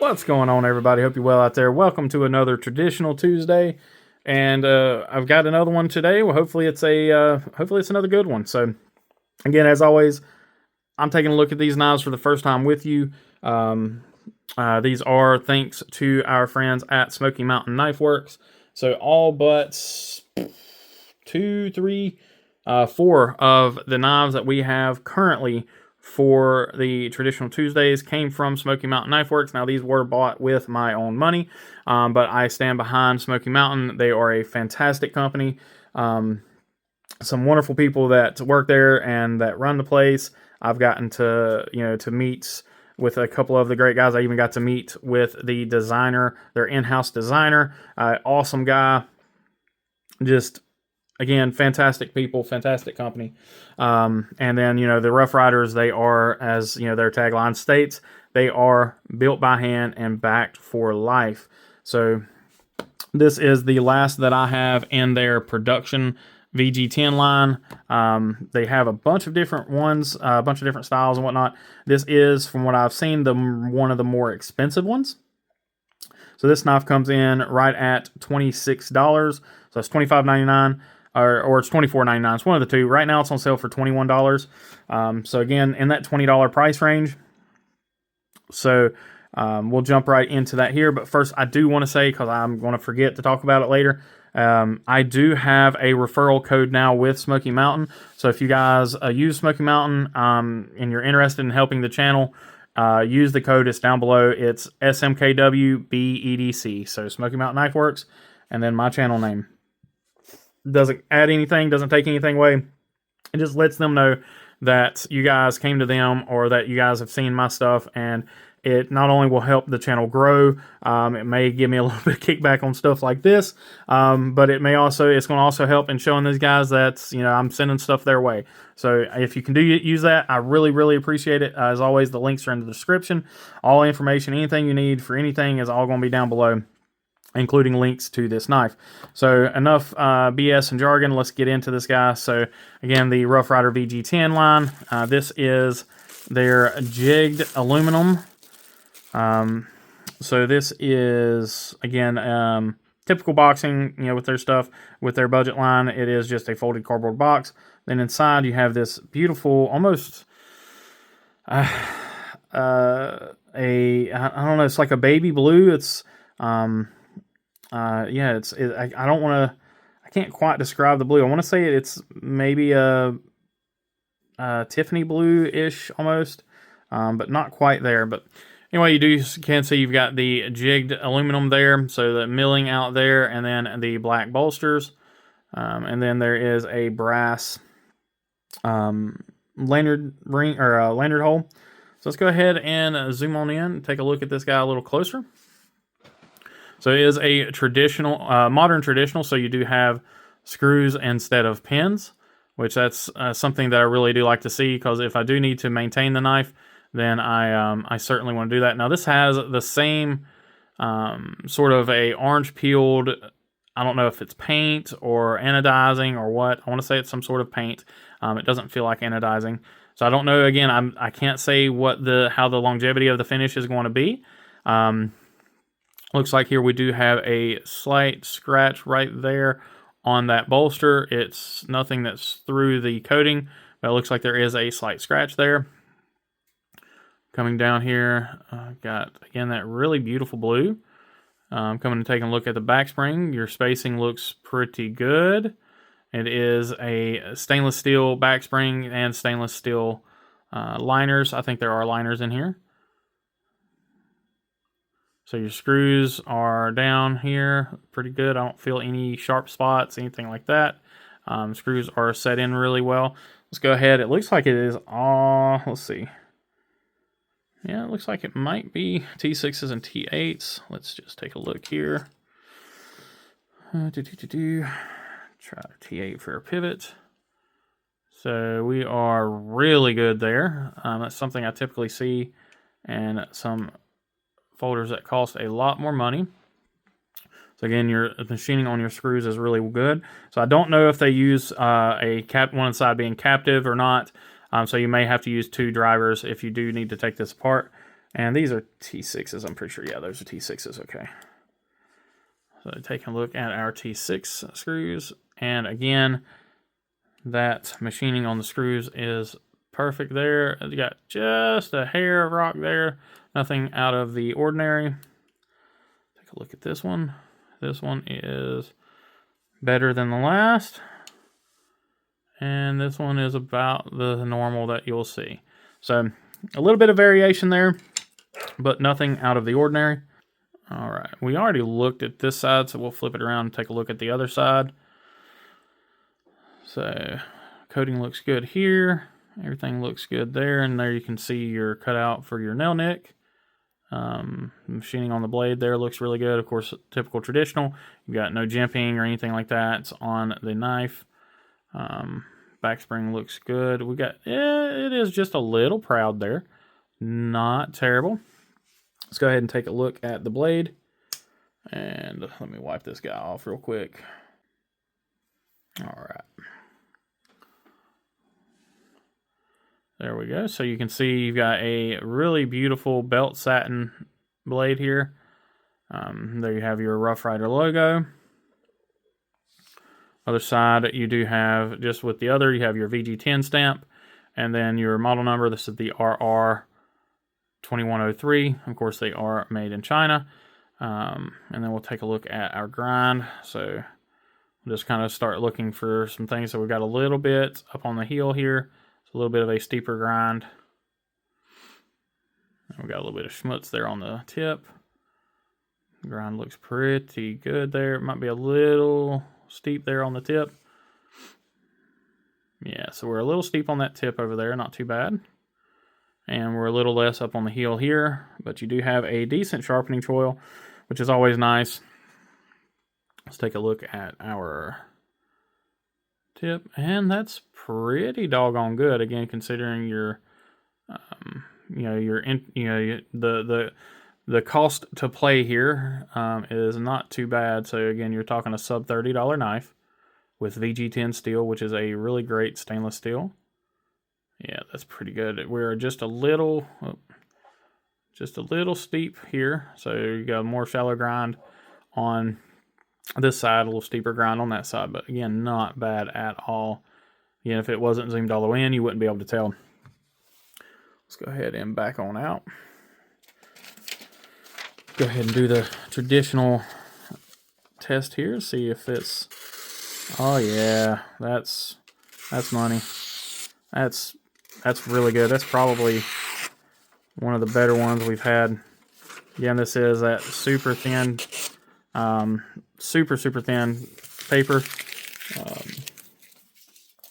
What's going on, everybody? Hope you're well out there. Welcome to another traditional Tuesday, and I've got another one today. Well, hopefully it's another good one. So, again, as always, I'm taking a look at these knives for the first time with you. These are thanks to our friends at Smoky Mountain Knife Works. So all but 4 of the knives that we have currently for the traditional Tuesdays came from Smoky Mountain Knife Works. Now, these were bought with my own money, but I stand behind Smoky Mountain. They are a fantastic company. Some wonderful people that work there and that run the place. I've gotten to meet with a couple of the great guys. I even got to meet with the designer, their in-house designer. Awesome guy. Just, again, fantastic people, fantastic company. And then, the Rough Riders, they are, as their tagline states, they are built by hand and backed for life. So this is the last that I have in their production VG10 line. They have a bunch of different ones, a bunch of different styles and whatnot. This is, from what I've seen, one of the more expensive ones. So this knife comes in right at $26. So that's $25.99. Or it's $24.99. It's one of the two. Right now it's on sale for $21. So again, in that $20 price range. So we'll jump right into that here. But first, I do want to say, because I'm going to forget to talk about it later, I do have a referral code now with Smoky Mountain. So if you guys use Smoky Mountain and you're interested in helping the channel, use the code. It's down below. It's SMKWBEDC. So Smoky Mountain Knife Works, and then my channel name. Doesn't add anything, doesn't take anything away. It just lets them know that you guys came to them or that you guys have seen my stuff, and it not only will help the channel grow, it may give me a little bit of kickback on stuff like this, but it's going to also help in showing these guys that, I'm sending stuff their way. So if you can use that, I really, really appreciate it. As always, the links are in the description. All information, anything you need for anything is all going to be down below, including links to this knife. So enough BS and jargon. Let's get into this guy. So again, the Rough Ryder VG10 line. This is their jigged aluminum. So this is, again, typical boxing, with their stuff, with their budget line. It is just a folded cardboard box. Then inside you have this beautiful, almost, I don't know, it's like a baby blue. It's, I can't quite describe the blue. I want to say it's maybe a Tiffany blue-ish almost, but not quite there. But anyway, can see you've got the jigged aluminum there, so the milling out there, and then the black bolsters, and then there is a brass lanyard ring or lanyard hole. So let's go ahead and zoom on in and take a look at this guy a little closer. So it is a traditional, modern traditional, so you do have screws instead of pins, which that's something that I really do like to see, because if I do need to maintain the knife, then I certainly want to do that. Now this has the same sort of a orange peeled, I don't know if it's paint or anodizing or what. I want to say it's some sort of paint. It doesn't feel like anodizing. So I don't know, again, I can't say how the longevity of the finish is going to be. Looks like here we do have a slight scratch right there on that bolster. It's nothing that's through the coating, but it looks like there is a slight scratch there. Coming down here, got, again, that really beautiful blue. Coming and taking a look at the back spring. Your spacing looks pretty good. It is a stainless steel back spring and stainless steel liners. I think there are liners in here. So your screws are down here, pretty good. I don't feel any sharp spots, anything like that. Screws are set in really well. Let's go ahead. It looks like it is all, let's see. Yeah, it looks like it might be T6s and T8s. Let's just take a look here. Try T8 for a pivot. So we are really good there. That's something I typically see in some folders that cost a lot more money. So again, your machining on your screws is really good. So I don't know if they use one side being captive or not. So you may have to use 2 drivers if you do need to take this apart. And these are T6s, I'm pretty sure. Yeah, those are T6s, okay. So taking a look at our T6 screws. And again, that machining on the screws is perfect there. You got just a hair of rock there. Nothing out of the ordinary. Take a look at this one. This one is better than the last. And this one is about the normal that you'll see. So a little bit of variation there, but nothing out of the ordinary. All right, we already looked at this side, so we'll flip it around and take a look at the other side. So coating looks good here. Everything looks good there, and there you can see your cutout for your nail nick. Machining on the blade there looks really good. Of course, typical traditional. You've got no jimping or anything like that. It's on the knife. Back spring looks good. We got, it is just a little proud there. Not terrible. Let's go ahead and take a look at the blade. And let me wipe this guy off real quick. All right. There we go. So you can see you've got a really beautiful belt satin blade here. There you have your Rough Ryder logo. Other side, you do have, just with the other, you have your VG10 stamp, and then your model number. This is the RR2103. Of course, they are made in China. And then we'll take a look at our grind. So we'll just kind of start looking for some things. So we've got a little bit up on the heel here. It's a little bit of a steeper grind. And we've got a little bit of schmutz there on the tip. The grind looks pretty good there. It might be a little steep there on the tip. Yeah, so we're a little steep on that tip over there, not too bad. And we're a little less up on the heel here, but you do have a decent sharpening choil, which is always nice. Let's take a look at our tip, and that's pretty doggone good. Again, considering your, the cost to play here is not too bad. So again, you're talking a sub $30 knife with VG10 steel, which is a really great stainless steel. Yeah, that's pretty good. We're just a little steep here. So you got a more shallow grind on this side, a little steeper grind on that side. But again, not bad at all. Again, if it wasn't zoomed all the way in, you wouldn't be able to tell. Let's go ahead and back on out. Go ahead and do the traditional test here. See if it's, oh yeah, that's money. That's really good. That's probably one of the better ones we've had. Again, this is that super thin, super thin paper.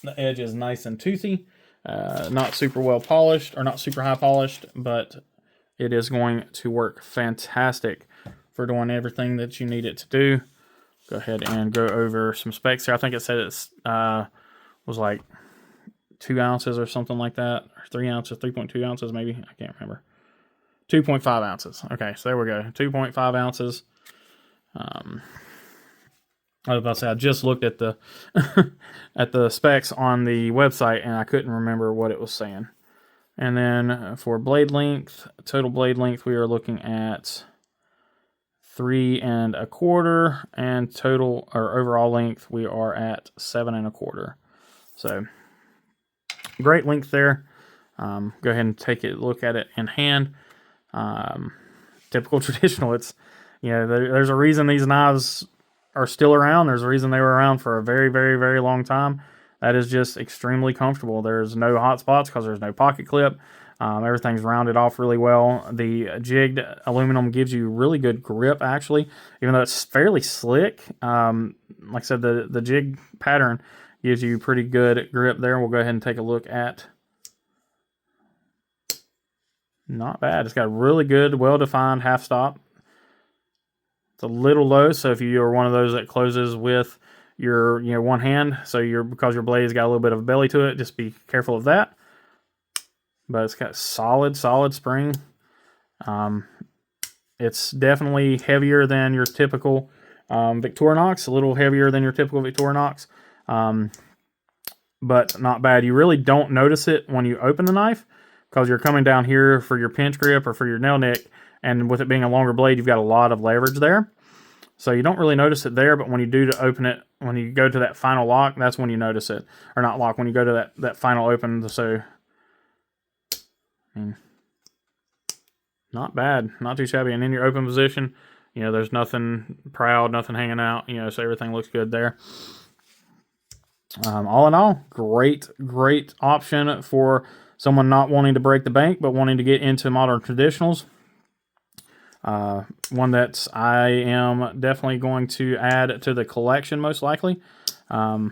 The edge is nice and toothy. Not super well polished, or not super high polished, but it is going to work fantastic for doing everything that you need it to do. Go ahead and go over some specs here. I think it said it's was like 2 ounces or something like that, or 3 ounces, 3.2 ounces maybe. I can't remember. 2.5 ounces. Okay, so there we go. 2.5 ounces. I was about to say, I just looked at the at the specs on the website and I couldn't remember what it was saying. And then for blade length, total blade length, we are looking at 3 1/4, and total or overall length, we are at 7 1/4. So great length there. Go ahead and take a look at it in hand. Typical traditional. It's, there's a reason these knives are still around. There's a reason they were around for a very, very, very long time. That is just extremely comfortable. There's no hot spots because there's no pocket clip. Everything's rounded off really well. The jigged aluminum gives you really good grip, actually, even though it's fairly slick. Like I said, the jig pattern gives you pretty good grip there. We'll go ahead and take a look at. Not bad. It's got a really good, well-defined half stop. It's a little low, so if you are one of those that closes with your one hand, so because your blade's got a little bit of a belly to it, just be careful of that. But it's got solid spring. It's definitely heavier than your typical Victorinox, a little heavier than your typical Victorinox, but not bad. You really don't notice it when you open the knife, because you're coming down here for your pinch grip or for your nail nick, and with it being a longer blade, you've got a lot of leverage there. So you don't really notice it there, but when you do to open it, when you go to that final lock, that's when you notice it. Or not lock, when you go to that final open. So, I mean, not bad, not too shabby. And in your open position, you know, there's nothing proud, nothing hanging out, you know, so everything looks good there. All in all, great option for someone not wanting to break the bank, but wanting to get into modern traditionals. One that I am definitely going to add to the collection, most likely. I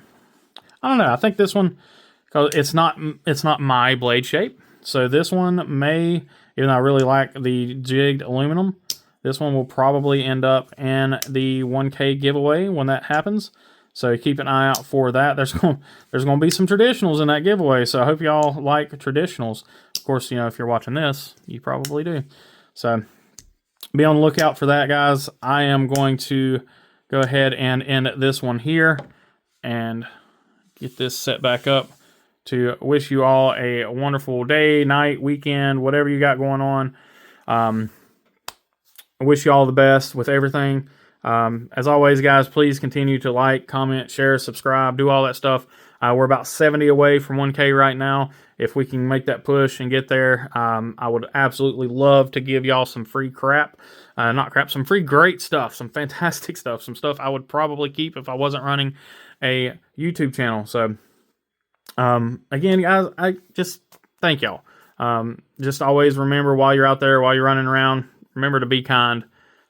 don't know. I think this one, because it's not my blade shape, so this one may, even though I really like the jigged aluminum, this one will probably end up in the 1K giveaway when that happens. So keep an eye out for that. There's going to be some traditionals in that giveaway, so I hope y'all like traditionals. Of course, you know, if you're watching this, you probably do. So be on the lookout for that, guys. I am going to go ahead and end this one here and get this set back up to wish you all a wonderful day, night, weekend, whatever you got going on. I wish you all the best with everything. As always, guys, please continue to like, comment, share, subscribe, do all that stuff. We're about 70 away from 1K right now. If we can make that push and get there, I would absolutely love to give y'all some free crap. Not crap, some free great stuff, some fantastic stuff, some stuff I would probably keep if I wasn't running a YouTube channel. So, again, guys, I just thank y'all. Just always remember, while you're out there, while you're running around, remember to be kind,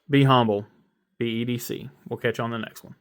be humble, be EDC. We'll catch you on the next one.